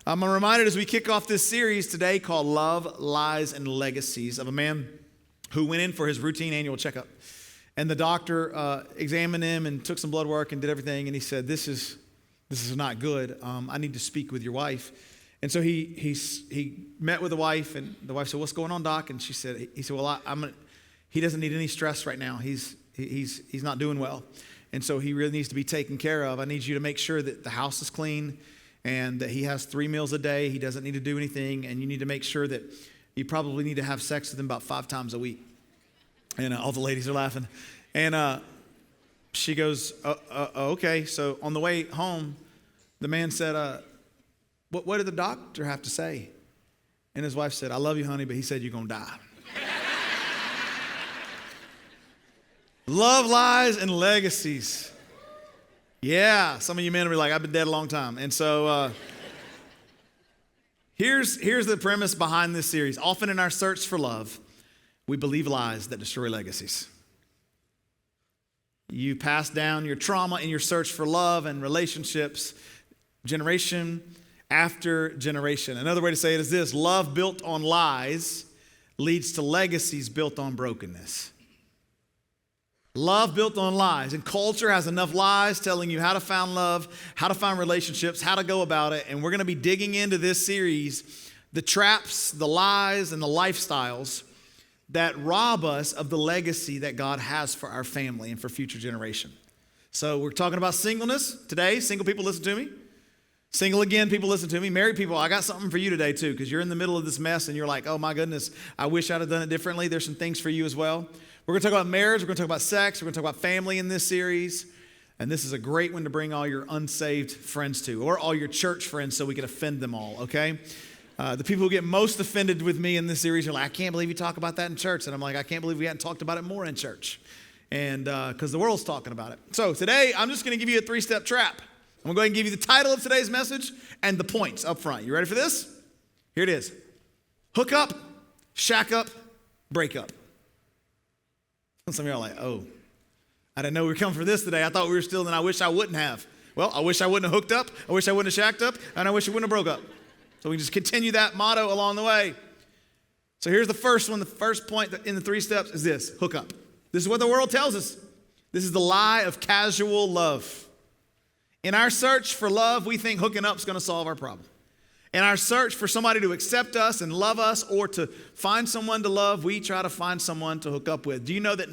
I'm reminded as we kick off this series today called Love, Lies, and Legacies of a man who went in for his routine annual checkup. And the doctor examined him and took some blood work and did everything. And he said, this is not good. I need to speak with your wife. And so he met with the wife, and the wife said, what's going on, doc? And he said, well, he doesn't need any stress right now. He's not doing well. And so he really needs to be taken care of. I need you to make sure that the house is clean and that he has 3 meals a day. He doesn't need to do anything. And you need to make sure that you probably need to have sex with him about 5 times a week. And all the ladies are laughing. And she goes, okay. So on the way home, the man said, what did the doctor have to say? And his wife said, I love you, honey, but he said you're going to die. Love, lies, and legacies. Yeah, some of you men will be like, I've been dead a long time. And so here's the premise behind this series. Often in our search for love, we believe lies that destroy legacies. You pass down your trauma in your search for love and relationships, generation after generation. Another way to say it is this: love built on lies leads to legacies built on brokenness. Love built on lies. And culture has enough lies telling you how to find love, how to find relationships, how to go about it. And we're going to be digging into this series, the traps, the lies, and the lifestyles that rob us of the legacy that God has for our family and for future generation. So we're talking about singleness today. Single people, listen to me. Single again, people, listen to me. Married people, I got something for you today too, because you're in the middle of this mess and you're like, oh my goodness, I wish I'd have done it differently. There's some things for you as well. We're going to talk about marriage. We're going to talk about sex. We're going to talk about family in this series. And this is a great one to bring all your unsaved friends to, or all your church friends, so we can offend them all, okay? The people who get most offended with me in this series are like, I can't believe you talk about that in church. And I'm like, I can't believe we hadn't talked about it more in church. And because the world's talking about it. So today, I'm just going to give you a 3-step trap. I'm going to go ahead and give you the title of today's message and the points up front. You ready for this? Here it is. Hook up, shack up, break up. Some of y'all are like, oh, I didn't know we were coming for this today. I thought we were still in I wish I wouldn't have. Well, I wish I wouldn't have hooked up. I wish I wouldn't have shacked up. And I wish I wouldn't have broke up. So we just continue that motto along the way. So here's the first one. The first point in the 3 steps is this: hook up. This is what the world tells us. This is the lie of casual love. In our search for love, we think hooking up is going to solve our problem. In our search for somebody to accept us and love us, or to find someone to love, we try to find someone to hook up with. Do you know that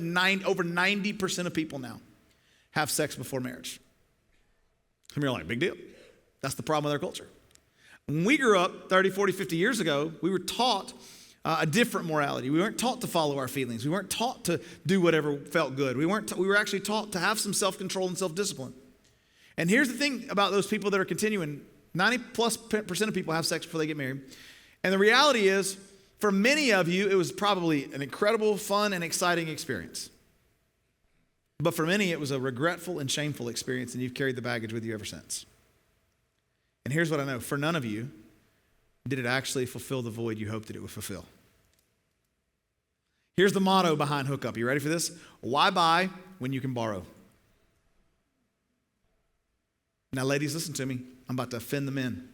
over 90% of people now have sex before marriage? Some of you are like, big deal. That's the problem with our culture. When we grew up 30, 40, 50 years ago, we were taught a different morality. We weren't taught to follow our feelings. We weren't taught to do whatever felt good. We were actually taught to have some self-control and self-discipline. And here's the thing about those people that are continuing. 90+% of people have sex before they get married. And the reality is, for many of you, it was probably an incredible, fun, and exciting experience. But for many, it was a regretful and shameful experience, and you've carried the baggage with you ever since. And here's what I know. For none of you did it actually fulfill the void you hoped that it would fulfill. Here's the motto behind hookup. You ready for this? Why buy when you can borrow? Now, ladies, listen to me. I'm about to offend the men.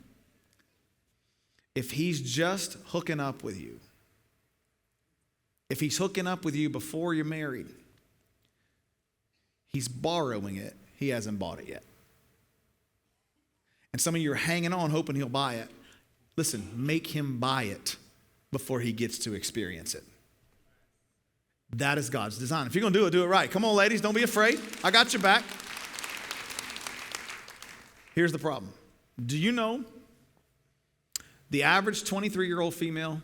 If he's just hooking up with you, if he's hooking up with you before you're married, he's borrowing it. He hasn't bought it yet. And some of you are hanging on hoping he'll buy it. Listen, make him buy it before he gets to experience it. That is God's design. If you're going to do it right. Come on, ladies, don't be afraid. I got your back. Here's the problem. Do you know the average 23-year-old female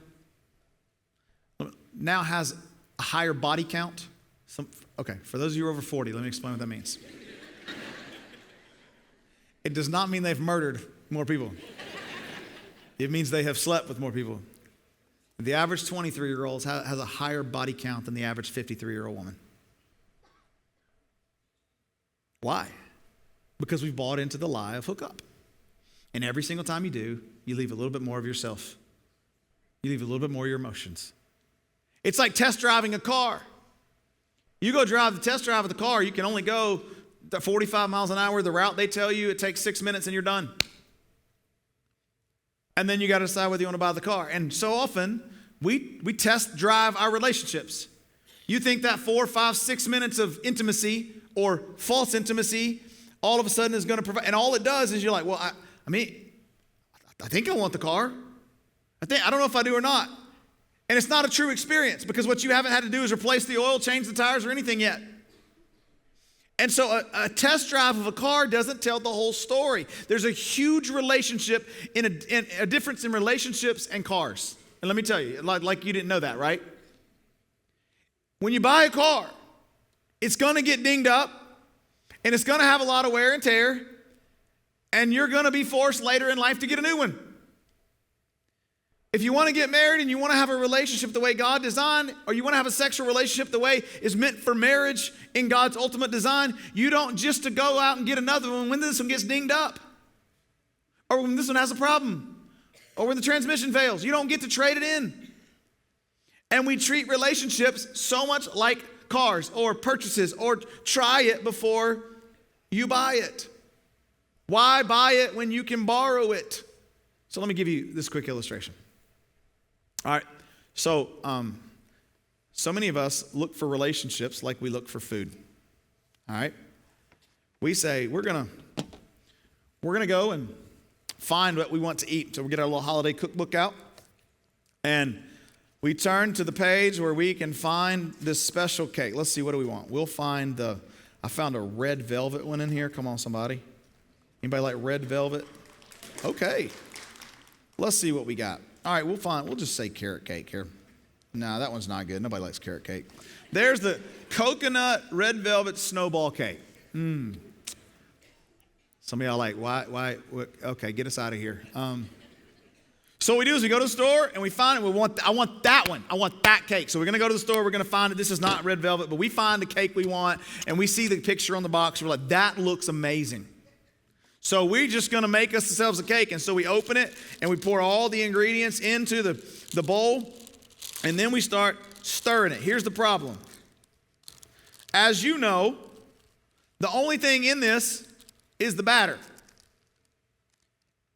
now has a higher body count? Okay, for those of you who are over 40, let me explain what that means. It does not mean they've murdered more people. It means they have slept with more people. The average 23-year-old has a higher body count than the average 53-year-old woman. Why? Because we've bought into the lie of hookup. And every single time you do, you leave a little bit more of yourself. You leave a little bit more of your emotions. It's like test driving a car. You go test drive the car, you can only go 45 miles an hour. The route they tell you, it takes 6 minutes and you're done. And then you got to decide whether you want to buy the car. And so often, we test drive our relationships. You think that 4, 5, 6 minutes of intimacy or false intimacy all of a sudden is going to provide. And all it does is you're like, well, I think I want the car. I don't know if I do or not. And it's not a true experience because what you haven't had to do is replace the oil, change the tires, or anything yet. And so a test drive of a car doesn't tell the whole story. There's a huge relationship in a difference in relationships and cars. And let me tell you, like you didn't know that, right? When you buy a car, it's going to get dinged up and it's going to have a lot of wear and tear, and you're going to be forced later in life to get a new one. If you want to get married and you want to have a relationship the way God designed, or you want to have a sexual relationship the way is meant for marriage in God's ultimate design, you don't just to go out and get another one when this one gets dinged up, or when this one has a problem, or when the transmission fails. You don't get to trade it in. And we treat relationships so much like cars or purchases, or try it before you buy it. Why buy it when you can borrow it? So let me give you this quick illustration. All right, so many of us look for relationships like we look for food. All right, we say we're gonna go and find what we want to eat. So we get our little holiday cookbook out, and we turn to the page where we can find this special cake. Let's see, what do we want? We'll find I found a red velvet one in here. Come on, somebody. Anybody like red velvet? Okay, let's see what we got. All right, we'll just say carrot cake here. No, that one's not good. Nobody likes carrot cake. There's the coconut red velvet snowball cake. Some of y'all like, why? Okay, get us out of here. So what we do is we go to the store and we find it. I want that one. I want that cake. So we're going to go to the store. We're going to find it. This is not red velvet, but we find the cake we want, and we see the picture on the box. We're like, that looks amazing. So we're just going to make ourselves a cake. And so we open it and we pour all the ingredients into the bowl, and then we start stirring it. Here's the problem. As you know, the only thing in this is the batter.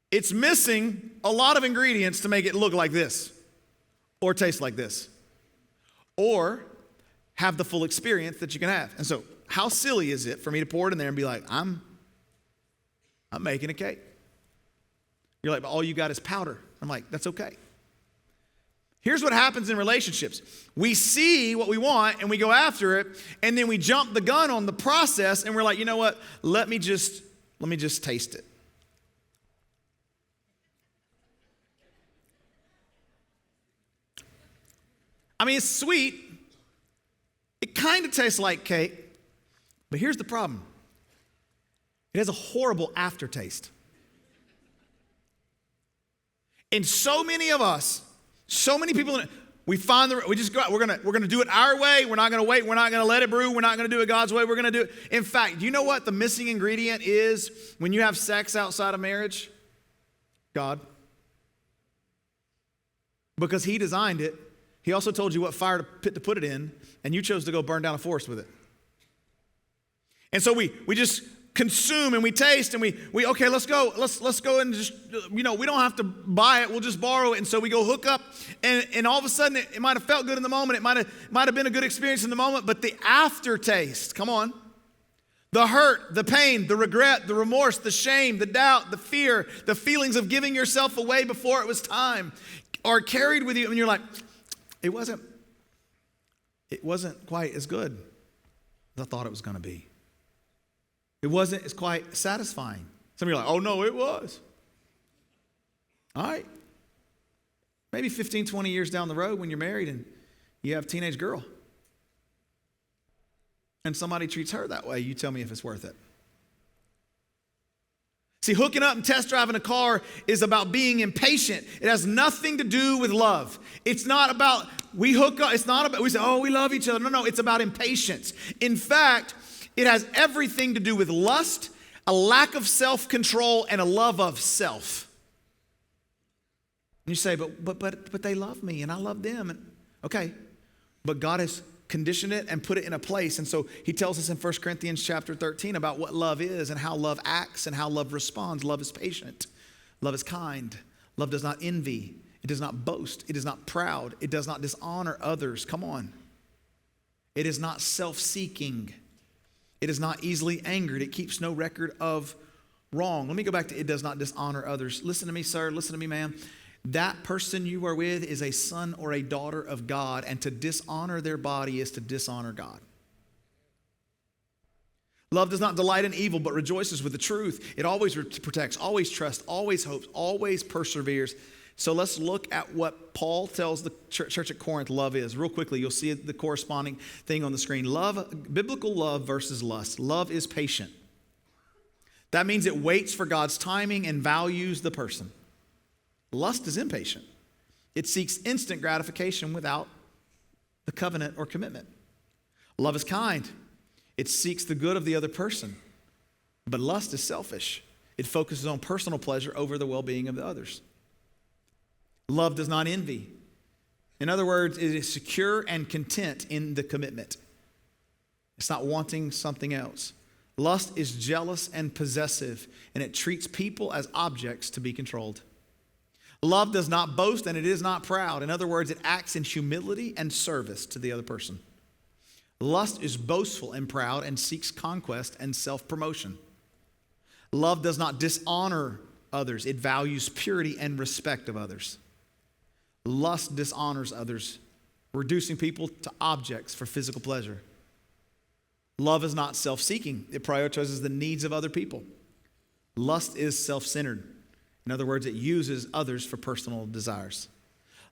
It's missing a lot of ingredients to make it look like this, or taste like this, or have the full experience that you can have. And so how silly is it for me to pour it in there and be like, I'm making a cake. You're like, but all you got is powder. I'm like, that's okay. Here's what happens in relationships. We see what we want and we go after it, and then we jump the gun on the process, and we're like, you know what? Let me just taste it. I mean, it's sweet. It kind of tastes like cake, but here's the problem. It has a horrible aftertaste. And so many of us, so many people, we just go out, we're gonna do it our way. We're not gonna wait. We're not gonna let it brew. We're not gonna do it God's way. We're gonna do it. In fact, do you know what the missing ingredient is when you have sex outside of marriage? God. Because He designed it. He also told you what fire pit to put it in, and you chose to go burn down a forest with it. And so we just consume and we taste and we okay, let's go and just, we don't have to buy it, we'll just borrow it. And so we go hook up, and all of a sudden it might have felt good in the moment, it might have been a good experience in the moment, but the aftertaste, come on, the hurt, the pain, the regret, the remorse, the shame, the doubt, the fear, the feelings of giving yourself away before it was time are carried with you, and you're like, it wasn't quite as good as I thought it was going to be. It wasn't as quite satisfying. Some of you are like, oh no, it was. All right. Maybe 15, 20 years down the road when you're married and you have a teenage girl and somebody treats her that way, you tell me if it's worth it. See, hooking up and test driving a car is about being impatient. It has nothing to do with love. It's not about, we hook up, it's not about, we say, oh, we love each other. No, it's about impatience. In fact, it has everything to do with lust, a lack of self-control, and a love of self. And you say, but they love me and I love them. And, okay, but God has conditioned it and put it in a place. And so He tells us in 1 Corinthians chapter 13 about what love is and how love acts and how love responds. Love is patient. Love is kind. Love does not envy. It does not boast. It is not proud. It does not dishonor others. Come on. It is not self-seeking. It is not easily angered. It keeps no record of wrong. Let me go back to it does not dishonor others. Listen to me, sir. Listen to me, ma'am. That person you are with is a son or a daughter of God, and to dishonor their body is to dishonor God. Love does not delight in evil, but rejoices with the truth. It always protects, always trusts, always hopes, always perseveres. So let's look at what Paul tells the church at Corinth love is. Real quickly, you'll see the corresponding thing on the screen. Love, biblical love versus lust. Love is patient. That means it waits for God's timing and values the person. Lust is impatient. It seeks instant gratification without the covenant or commitment. Love is kind. It seeks the good of the other person. But lust is selfish. It focuses on personal pleasure over the well-being of the others. Love does not envy. In other words, it is secure and content in the commitment. It's not wanting something else. Lust is jealous and possessive, and it treats people as objects to be controlled. Love does not boast, and it is not proud. In other words, it acts in humility and service to the other person. Lust is boastful and proud and seeks conquest and self-promotion. Love does not dishonor others. It values purity and respect of others. Lust dishonors others, reducing people to objects for physical pleasure. Love is not self-seeking. It prioritizes the needs of other people. Lust is self-centered. In other words, it uses others for personal desires.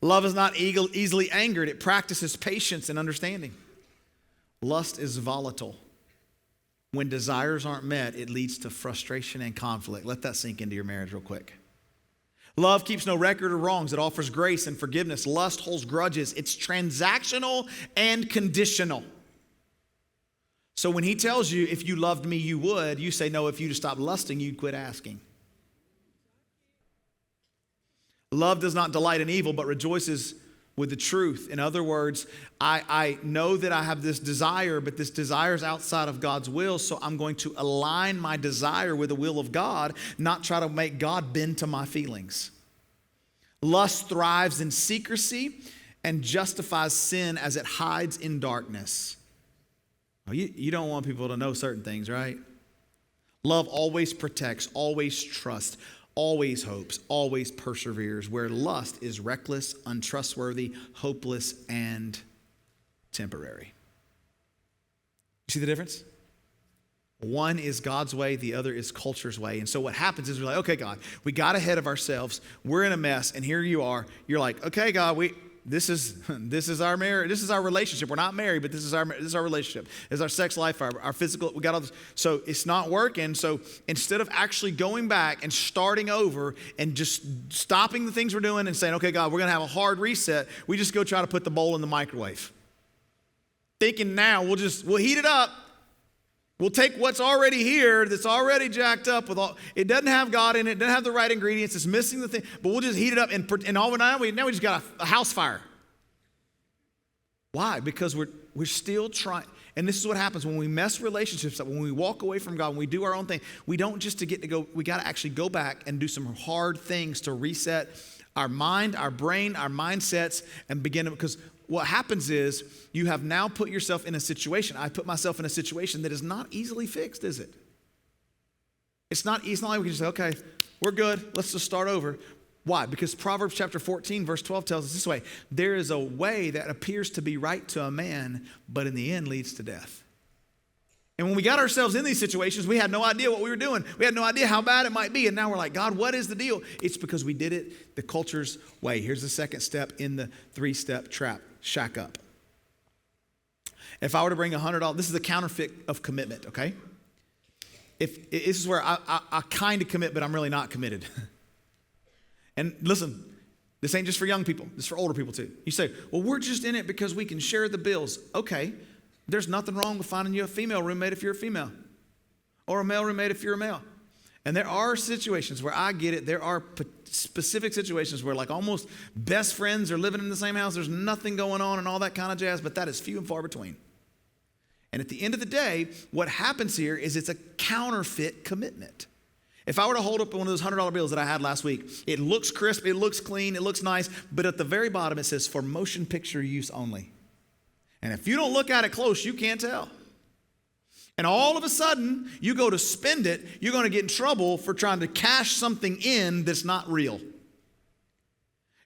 Love is not easily angered. It practices patience and understanding. Lust is volatile. When desires aren't met, it leads to frustration and conflict. Let that sink into your marriage real quick. Love keeps no record of wrongs. It offers grace and forgiveness. Lust holds grudges. It's transactional and conditional. So when he tells you, if you loved me, you would, you say, no, if you just stop lusting, you'd quit asking. Love does not delight in evil, but rejoices with the truth. In other words, I know that I have this desire, but this desire is outside of God's will, so I'm going to align my desire with the will of God, not try to make God bend to my feelings. Lust thrives in secrecy and justifies sin as it hides in darkness. You don't want people to know certain things, right? Love always protects, always trusts, always hopes, always perseveres, where lust is reckless, untrustworthy, hopeless, and temporary. You see the difference? One is God's way, the other is culture's way. And so what happens is we're like, okay, God, we got ahead of ourselves. We're in a mess, and here you are. You're like, okay, God, this is our marriage. This is our relationship. We're not married, but this is our relationship. This is our sex life, our physical. We got all this. So it's not working. So instead of actually going back and starting over and just stopping the things we're doing and saying, okay, God, we're going to have a hard reset, we just go try to put the bowl in the microwave. Thinking now we'll heat it up. We'll take what's already here that's already jacked up with all, it doesn't have God in it, doesn't have the right ingredients, it's missing the thing, but we'll just heat it up and all now we just got a house fire. Why? Because we're still trying, and this is what happens when we mess relationships up, when we walk away from God, when we do our own thing, we don't just to get to go, we got to actually go back and do some hard things to reset our mind, our brain, our mindsets, and begin to, because what happens is you have now put yourself in a situation. I put myself in a situation that is not easily fixed, is it? It's not like we can just say, okay, we're good. Let's just start over. Why? Because Proverbs chapter 14, verse 12 tells us this way. There is a way that appears to be right to a man, but in the end leads to death. And when we got ourselves in these situations, we had no idea what we were doing. We had no idea how bad it might be. And now we're like, God, what is the deal? It's because we did it the culture's way. Here's the second step in the 3-step trap. Shack up. If I were to bring $100, this is the counterfeit of commitment, okay? If this is where I kind of commit, but I'm really not committed. And listen, this ain't just for young people. This is for older people too. You say, well, we're just in it because we can share the bills. Okay, there's nothing wrong with finding you a female roommate if you're a female, or a male roommate if you're a male. And there are situations where I get it. There are specific situations where like almost best friends are living in the same house. There's nothing going on and all that kind of jazz, but that is few and far between. And at the end of the day, what happens here is it's a counterfeit commitment. If I were to hold up one of those $100 bills that I had last week, it looks crisp, it looks clean, it looks nice, but at the very bottom it says for motion picture use only. And if you don't look at it close, you can't tell. And all of a sudden, you go to spend it, you're going to get in trouble for trying to cash something in that's not real.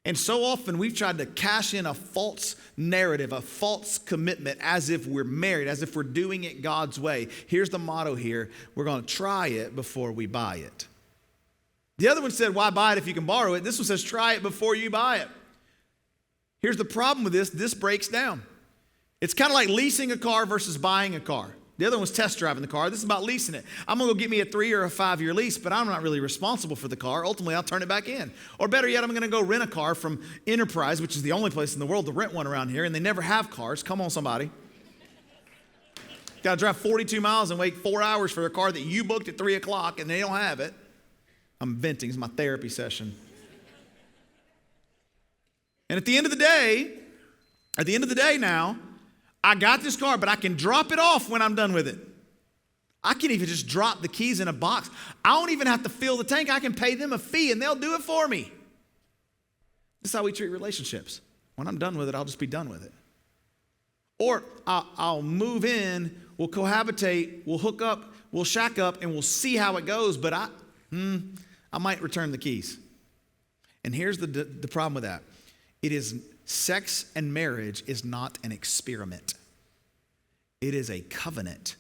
And so often we've tried to cash in a false narrative, a false commitment as if we're married, as if we're doing it God's way. Here's the motto here. We're going to try it before we buy it. The other one said, why buy it if you can borrow it? This one says, try it before you buy it. Here's the problem with this. This breaks down. It's kind of like leasing a car versus buying a car. The other one was test driving the car. This is about leasing it. I'm going to go get me a 3 or a 5 year lease, but I'm not really responsible for the car. Ultimately, I'll turn it back in. Or better yet, I'm going to go rent a car from Enterprise, which is the only place in the world to rent one around here, and they never have cars. Come on, somebody. Got to drive 42 miles and wait 4 hours for a car that you booked at 3 o'clock, and they don't have it. I'm venting. It's my therapy session. And at the end of the day now, I got this car, but I can drop it off when I'm done with it. I can even just drop the keys in a box. I don't even have to fill the tank. I can pay them a fee and they'll do it for me. This is how we treat relationships. When I'm done with it, I'll just be done with it. Or I'll move in, we'll cohabitate, we'll hook up, we'll shack up, and we'll see how it goes, but I might return the keys. And here's the problem with that. It is sex and marriage is not an experiment. It is a covenant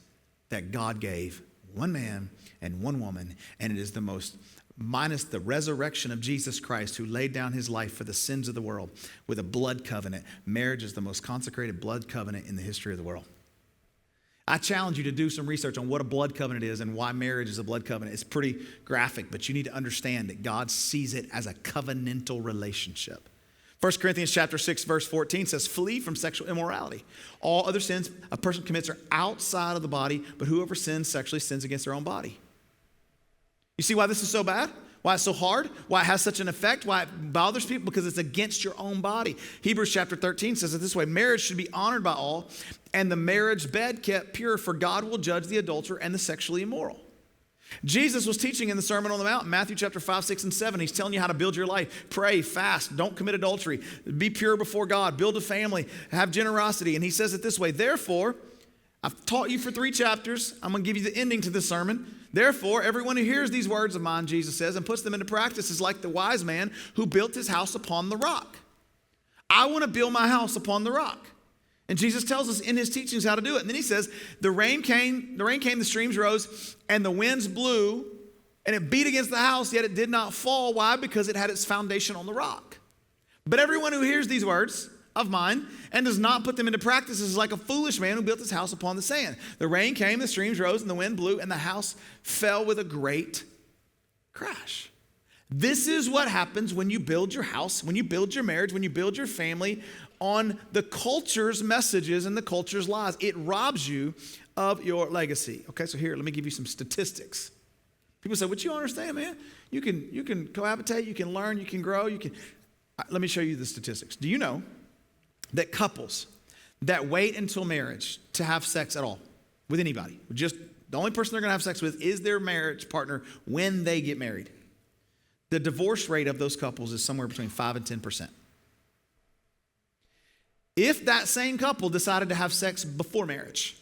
that God gave one man and one woman, and it is the most, minus the resurrection of Jesus Christ who laid down his life for the sins of the world with a blood covenant. Marriage is the most consecrated blood covenant in the history of the world. I challenge you to do some research on what a blood covenant is and why marriage is a blood covenant. It's pretty graphic, but you need to understand that God sees it as a covenantal relationship. 1 Corinthians chapter 6, verse 14 says, flee from sexual immorality. All other sins a person commits are outside of the body, but whoever sins sexually sins against their own body. You see why this is so bad? Why it's so hard? Why it has such an effect? Why it bothers people? Because it's against your own body. Hebrews chapter 13 says it this way, marriage should be honored by all, and the marriage bed kept pure, for God will judge the adulterer and the sexually immoral. Jesus was teaching in the Sermon on the Mount, Matthew chapter 5, 6, and 7. He's telling you how to build your life. Pray, fast, don't commit adultery, be pure before God, build a family, have generosity. And he says it this way, therefore, I've taught you for 3 chapters. I'm going to give you the ending to this sermon. Therefore, everyone who hears these words of mine, Jesus says, and puts them into practice is like the wise man who built his house upon the rock. I want to build my house upon the rock. And Jesus tells us in his teachings how to do it. And then he says, the rain came, the streams rose, and the winds blew, and it beat against the house, yet it did not fall. Why? Because it had its foundation on the rock. But everyone who hears these words of mine and does not put them into practice is like a foolish man who built his house upon the sand. The rain came, the streams rose, and the wind blew, and the house fell with a great crash. This is what happens when you build your house, when you build your marriage, when you build your family on the culture's messages and the culture's lies. It robs you of your legacy. Okay, so here, let me give you some statistics. People say, what you understand, man? You can cohabitate, you can learn, you can grow, let me show you the statistics. Do you know that couples that wait until marriage to have sex at all with anybody, just the only person they're going to have sex with is their marriage partner when they get married, the divorce rate of those couples is somewhere between 5 and 10%. If that same couple decided to have sex before marriage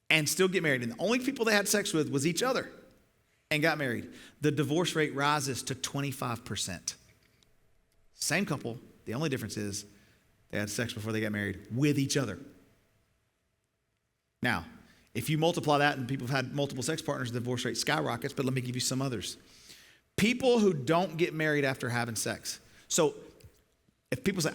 and still get married, and the only people they had sex with was each other and got married, the divorce rate rises to 25%. Same couple, the only difference is they had sex before they got married with each other. Now, if you multiply that and people have had multiple sex partners, the divorce rate skyrockets, but let me give you some others. People who don't get married after having sex. So if people say,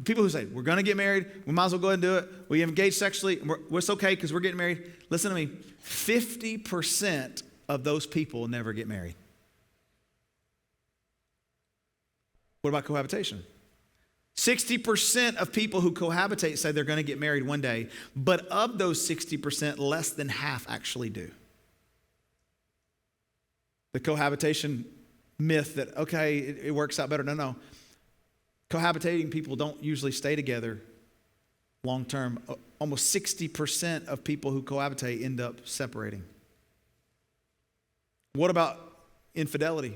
people who say, we're going to get married, we might as well go ahead and do it. We engage sexually, it's okay because we're getting married. Listen to me, 50% of those people never get married. What about cohabitation? 60% of people who cohabitate say they're going to get married one day, but of those 60%, less than half actually do. The cohabitation myth that, okay, it works out better. No. Cohabitating people don't usually stay together long term. Almost 60% of people who cohabitate end up separating. What about infidelity?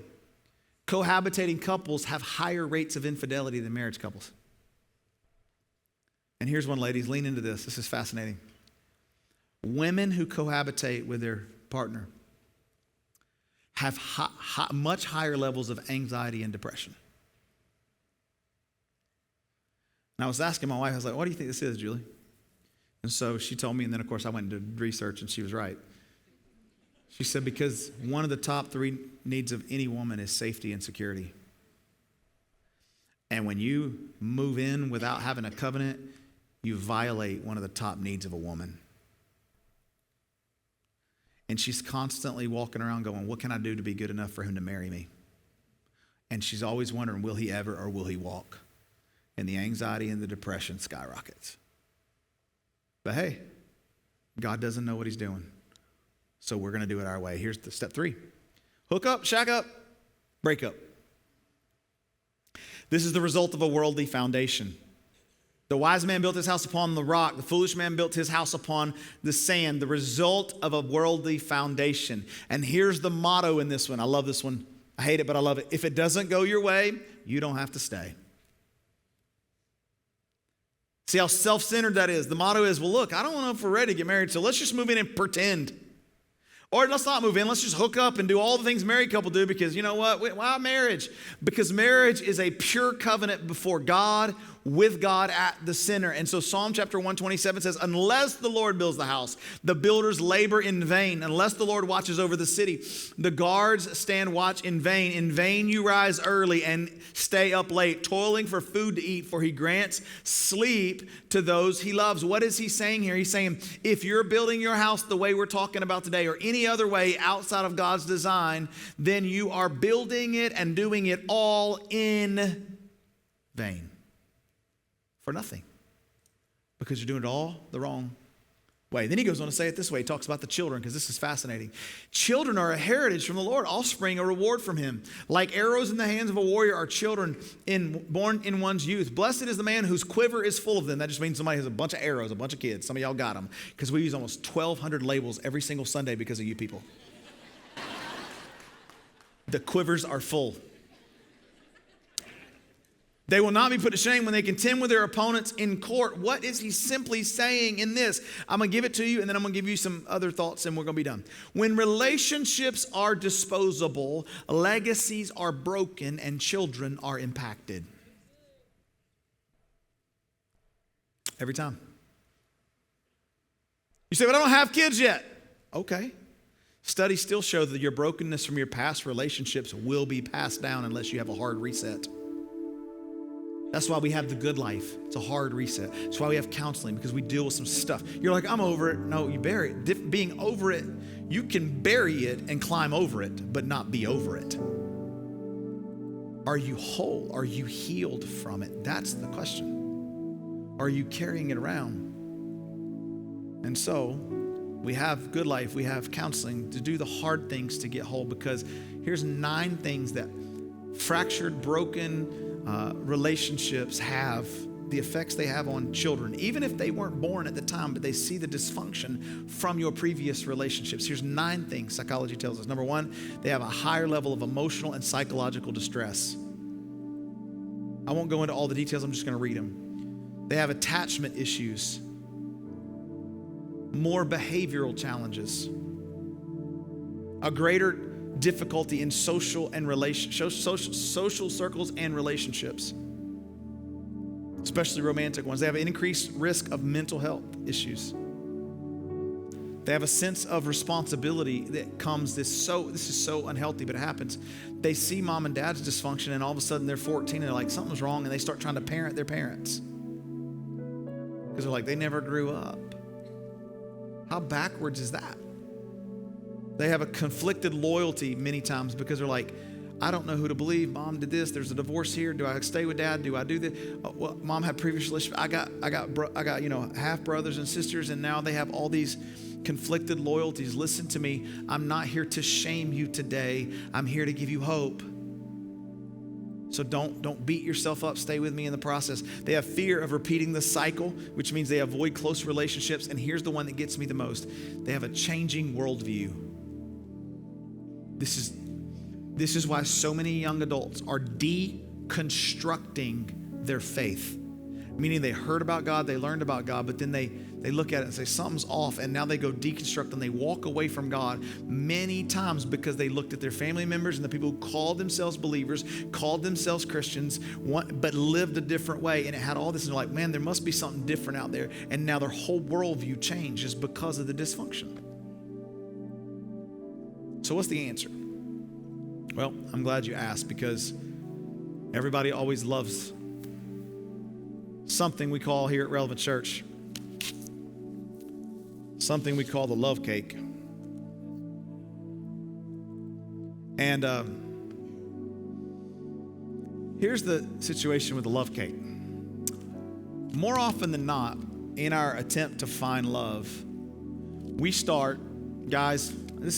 Cohabitating couples have higher rates of infidelity than marriage couples. And here's one, ladies, lean into this. This is fascinating. Women who cohabitate with their partner have much higher levels of anxiety and depression. And I was asking my wife, I was like, what do you think this is, Julie? And so she told me, and then of course I went into research and she was right. She said, because one of the top 3 needs of any woman is safety and security. And when you move in without having a covenant, you violate one of the top needs of a woman. And she's constantly walking around going, what can I do to be good enough for him to marry me? And she's always wondering, will he ever or will he walk? And the anxiety and the depression skyrockets. But hey, God doesn't know what he's doing. So we're going to do it our way. Here's the step 3. Hook up, shack up, break up. This is the result of a worldly foundation. The wise man built his house upon the rock. The foolish man built his house upon the sand. The result of a worldly foundation. And here's the motto in this one. I love this one. I hate it, but I love it. If it doesn't go your way, you don't have to stay. See how self-centered that is. The motto is, well, look, I don't know if we're ready to get married, so let's just move in and pretend. Or let's not move in. Let's just hook up and do all the things married couple do because you know what? Why marriage? Because marriage is a pure covenant before God, with God at the center. And so Psalm chapter 127 says, unless the Lord builds the house, the builders labor in vain. Unless the Lord watches over the city, the guards stand watch in vain. In vain you rise early and stay up late, toiling for food to eat, for he grants sleep to those he loves. What is he saying here? He's saying, if you're building your house the way we're talking about today, or any other way outside of God's design, then you are building it and doing it all in vain. For nothing. Because you're doing it all the wrong way. Then he goes on to say it this way. He talks about the children, because this is fascinating. Children are a heritage from the Lord, offspring a reward from him. Like arrows in the hands of a warrior are children born in one's youth. Blessed is the man whose quiver is full of them. That just means somebody has a bunch of arrows, a bunch of kids. Some of y'all got them. Because we use almost 1,200 labels every single Sunday because of you people. The quivers are full. They will not be put to shame when they contend with their opponents in court. What is he simply saying in this? I'm going to give it to you, and then I'm going to give you some other thoughts, and we're going to be done. When relationships are disposable, legacies are broken, and children are impacted. Every time. You say, but I don't have kids yet. Okay. Studies still show that your brokenness from your past relationships will be passed down unless you have a hard reset. That's why we have the good life. It's a hard reset. That's why we have counseling, because we deal with some stuff. You're like, I'm over it. No, you bury it. Being over it, you can bury it and climb over it, but not be over it. Are you whole? Are you healed from it? That's the question. Are you carrying it around? And so we have good life. We have counseling to do the hard things to get whole, because here's 9 things that fractured, broken, relationships have, the effects they have on children, even if they weren't born at the time, but they see the dysfunction from your previous relationships. Here's 9 things psychology tells us. Number 1, they have a higher level of emotional and psychological distress. I won't go into all the details. I'm just going to read them. They have attachment issues, more behavioral challenges, a greater difficulty in social circles and relationships, especially romantic ones. They have an increased risk of mental health issues. They have a sense of responsibility that comes, this is so unhealthy, but it happens. They see mom and dad's dysfunction, and all of a sudden they're 14 and they're like, something's wrong, and they start trying to parent their parents. Because they're like, they never grew up. How backwards is that? They have a conflicted loyalty many times, because they're like, I don't know who to believe. Mom did this. There's a divorce here. Do I stay with dad? Do I do this? Oh, well, mom had previous relationships. I got half brothers and sisters, and now they have all these conflicted loyalties. Listen to me. I'm not here to shame you today. I'm here to give you hope. So don't beat yourself up. Stay with me in the process. They have fear of repeating the cycle, which means they avoid close relationships. And here's the one that gets me the most. They have a changing worldview. This is why so many young adults are deconstructing their faith. Meaning they heard about God, they learned about God, but then they look at it and say something's off, and now they go deconstruct and they walk away from God many times because they looked at their family members and the people who called themselves believers, called themselves Christians, but lived a different way, and it had all this, and they're like, man, there must be something different out there, and now their whole worldview changes because of the dysfunction. So what's the answer? Well, I'm glad you asked, because everybody always loves something we call here at Relevant Church, something we call the love cake. And here's the situation with the love cake. More often than not, in our attempt to find love, we start, guys,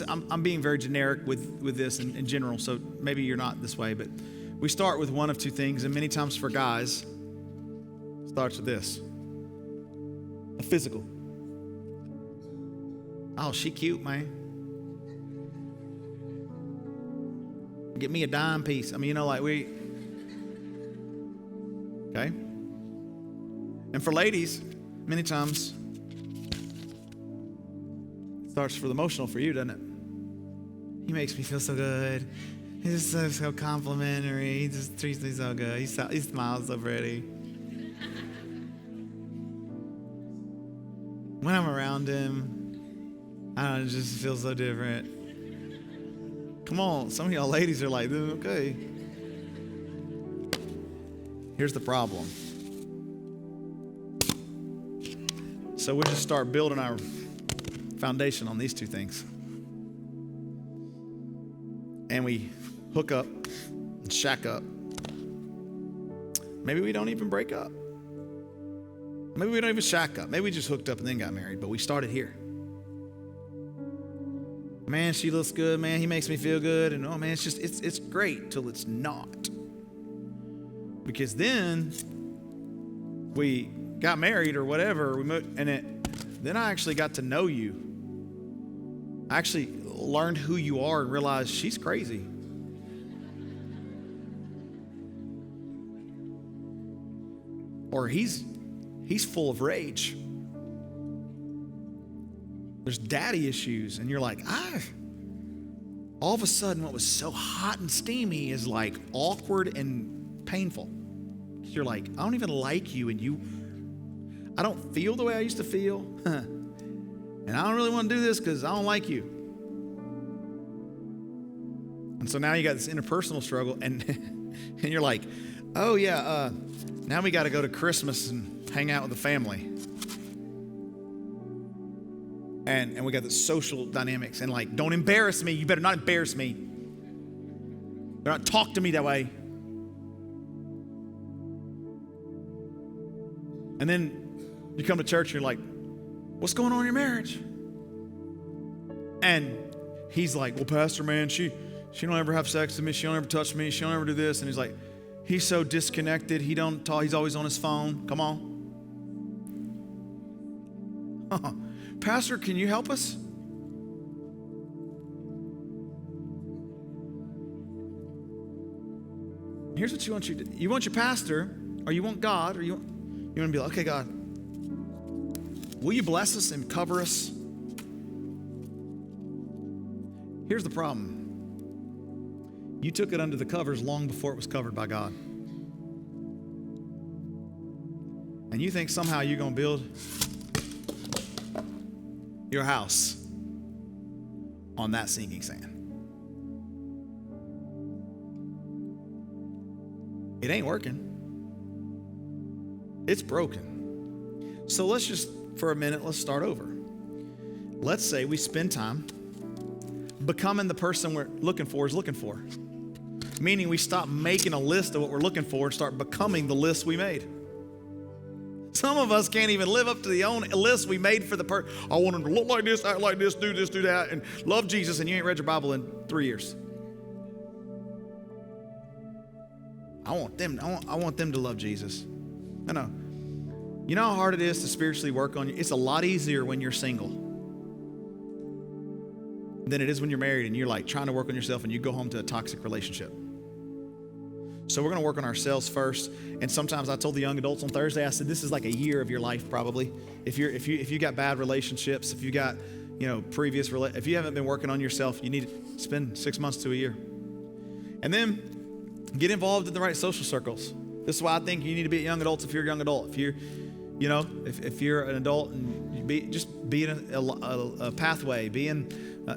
I'm being very generic with this in general, so maybe you're not this way, but we start with one of two things, and many times for guys, it starts with this: a physical. Oh, she cute, man. Get me a dime piece. I mean, okay? And for ladies, many times, it starts for the emotional for you, doesn't it? He makes me feel so good. He's just so complimentary. He just treats me so good. He smiles so pretty. When I'm around him, I don't know, it just feels so different. Come on, some of y'all ladies are like, okay. Here's the problem. So we'll just start building our foundation on these two things. And we hook up and shack up. Maybe we don't even break up. Maybe we don't even shack up. Maybe we just hooked up and then got married, but we started here. Man, she looks good. Man, he makes me feel good. And oh man, it's great till it's not. Because then we got married or whatever, we moved, then I actually got to know you. I actually learned who you are and realized she's crazy. Or he's full of rage. There's daddy issues, and you're like, all of a sudden what was so hot and steamy is like awkward and painful. You're like, I don't even like you, and I don't feel the way I used to feel. And I don't really want to do this because I don't like you. And so now you got this interpersonal struggle, and and you're like, oh yeah, now we got to go to Christmas and hang out with the family. And we got the social dynamics, and like, don't embarrass me. You better not embarrass me. Better not talk to me that way. And then you come to church and you're like, what's going on in your marriage? And he's like, well, Pastor, man, she don't ever have sex with me. She don't ever touch me. She don't ever do this. And he's like, he's so disconnected. He don't talk. He's always on his phone. Come on. Pastor, can you help us? Here's what you want to do. You want your pastor, or you want God, or you want to be like, okay, God, will you bless us and cover us? Here's the problem. You took it under the covers long before it was covered by God. And you think somehow you're going to build your house on that sinking sand. It ain't working. It's broken. So let's just, for a minute, let's start over. Let's say we spend time becoming the person we're looking for is looking for. Meaning we stop making a list of what we're looking for and start becoming the list we made. Some of us can't even live up to the own list we made for the person. I want him to look like this, act like this, do that, and love Jesus, and you ain't read your Bible in 3 years. I want them to love Jesus. I know. You know how hard it is to spiritually work on you? It's a lot easier when you're single. than it is when you're married and you're like trying to work on yourself and you go home to a toxic relationship. So we're going to work on ourselves first. And sometimes I told the young adults on Thursday, I said, this is like a year of your life probably. If you got bad relationships, if you got, if you haven't been working on yourself, you need to spend 6 months to a year. And then get involved in the right social circles. This is why I think you need to be a young adult if you're a young adult. If you're, if you're an adult and you be in a pathway, be in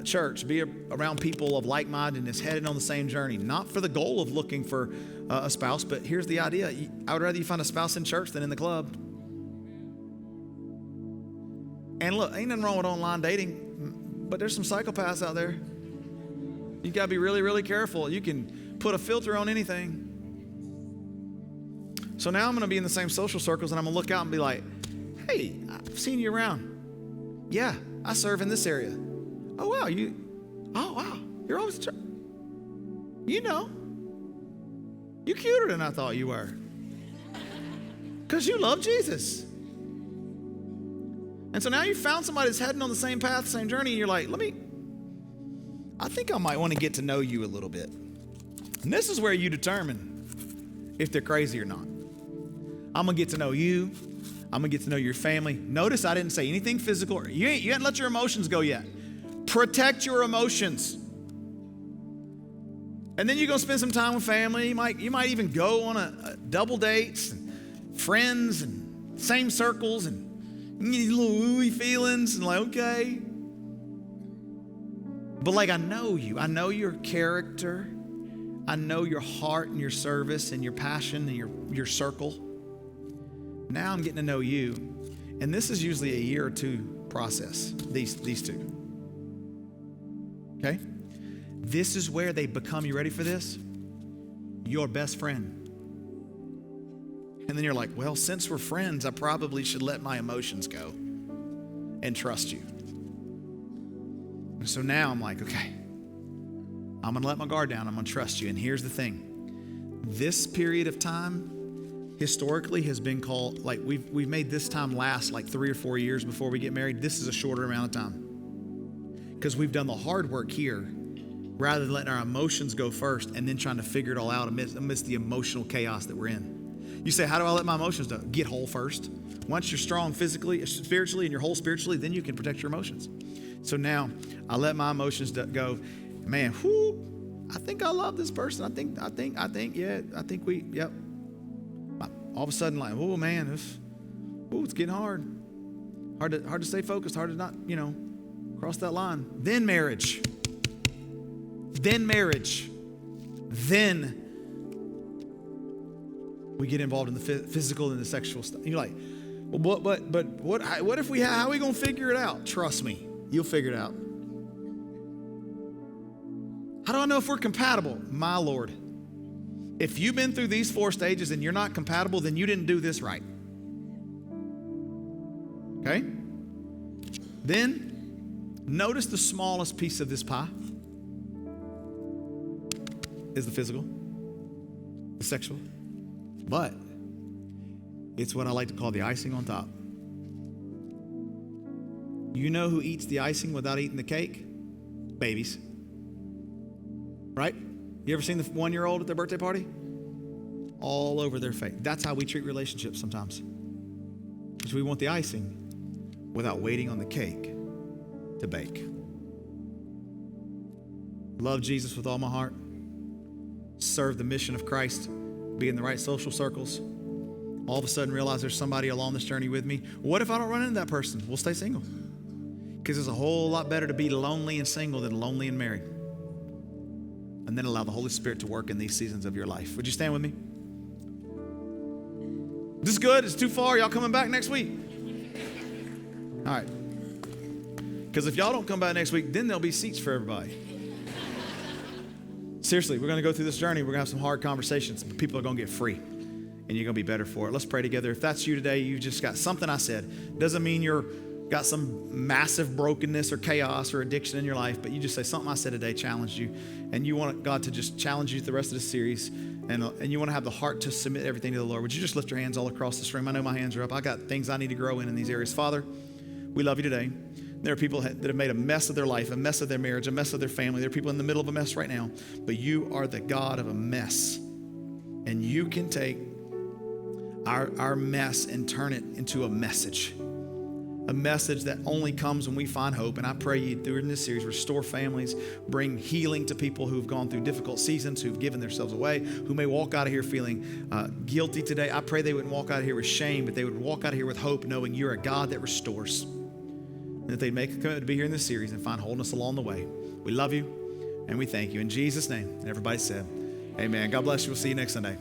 church, be around people of like-mindedness, headed on the same journey, not for the goal of looking for a spouse, but here's the idea. I would rather you find a spouse in church than in the club. And look, ain't nothing wrong with online dating, but there's some psychopaths out there. You got to be really, really careful. You can put a filter on anything. So now I'm going to be in the same social circles and I'm going to look out and be like, hey, I've seen you around. Yeah, I serve in this area. Oh, wow, you're always in church. You're cuter than I thought you were. Because you love Jesus. And so now you found somebody that's heading on the same path, same journey, and you're like, I think I might want to get to know you a little bit. And this is where you determine if they're crazy or not. I'm going to get to know you. I'm going to get to know your family. Notice I didn't say anything physical. You haven't let your emotions go yet. Protect your emotions. And then you're going to spend some time with family. You might even go on a double dates, and friends, and same circles, and you get little ooey feelings, and like, okay. But like, I know you. I know your character. I know your heart and your service and your passion and your circle. Now I'm getting to know you. And this is usually a year or two process, these two. Okay? This is where they become, you ready for this? Your best friend. And then you're like, well, since we're friends, I probably should let my emotions go and trust you. And so now I'm like, okay, I'm going to let my guard down. I'm going to trust you. And here's the thing. This period of time historically has been called, like we've made this time last like 3 or 4 years before we get married. This is a shorter amount of time because we've done the hard work here rather than letting our emotions go first and then trying to figure it all out amidst the emotional chaos that we're in. You say, how do I let my emotions go? Get whole first. Once you're strong physically, spiritually, and you're whole spiritually, then you can protect your emotions. So now I let my emotions go. Man, I think I love this person. I think, yep. All of a sudden, like, oh man, it's getting hard. Hard to stay focused, hard to not, cross that line. Then marriage. Then we get involved in the physical and the sexual stuff. You're like, well, but what if how are we going to figure it out? Trust me, you'll figure it out. How do I know if we're compatible? My Lord. If you've been through these 4 stages and you're not compatible, then you didn't do this right. Okay? Then, notice the smallest piece of this pie is the physical, the sexual. But it's what I like to call the icing on top. You know who eats the icing without eating the cake? Babies. Right? You ever seen the 1-year-old at their birthday party? All over their face. That's how we treat relationships sometimes. Because we want the icing without waiting on the cake to bake. Love Jesus with all my heart. Serve the mission of Christ. Be in the right social circles. All of a sudden realize there's somebody along this journey with me. What if I don't run into that person? We'll stay single. Because it's a whole lot better to be lonely and single than lonely and married. And then allow the Holy Spirit to work in these seasons of your life. Would you stand with me? This is good. It's too far. Y'all coming back next week? All right. Because if y'all don't come back next week, then there'll be seats for everybody. Seriously, we're going to go through this journey. We're going to have some hard conversations. People are going to get free. And you're going to be better for it. Let's pray together. If that's you today, you just got something I said. Doesn't mean you're got some massive brokenness or chaos or addiction in your life, but you just say something I said today challenged you, and you want God to just challenge you the rest of the series, and you want to have the heart to submit everything to the Lord. Would you just lift your hands all across this room? I know my hands are up. I got things I need to grow in these areas. Father, we love you today. There are people that have made a mess of their life, a mess of their marriage, a mess of their family. There are people in the middle of a mess right now. But you are the God of a mess. And you can take our mess and turn it into a message that only comes when we find hope. And I pray you during this series, restore families, bring healing to people who've gone through difficult seasons, who've given themselves away, who may walk out of here feeling guilty today. I pray they wouldn't walk out of here with shame, but they would walk out of here with hope, knowing you're a God that restores. And that they'd make a commitment to be here in this series and find wholeness along the way. We love you and we thank you. In Jesus' name, and everybody said, amen. God bless you. We'll see you next Sunday.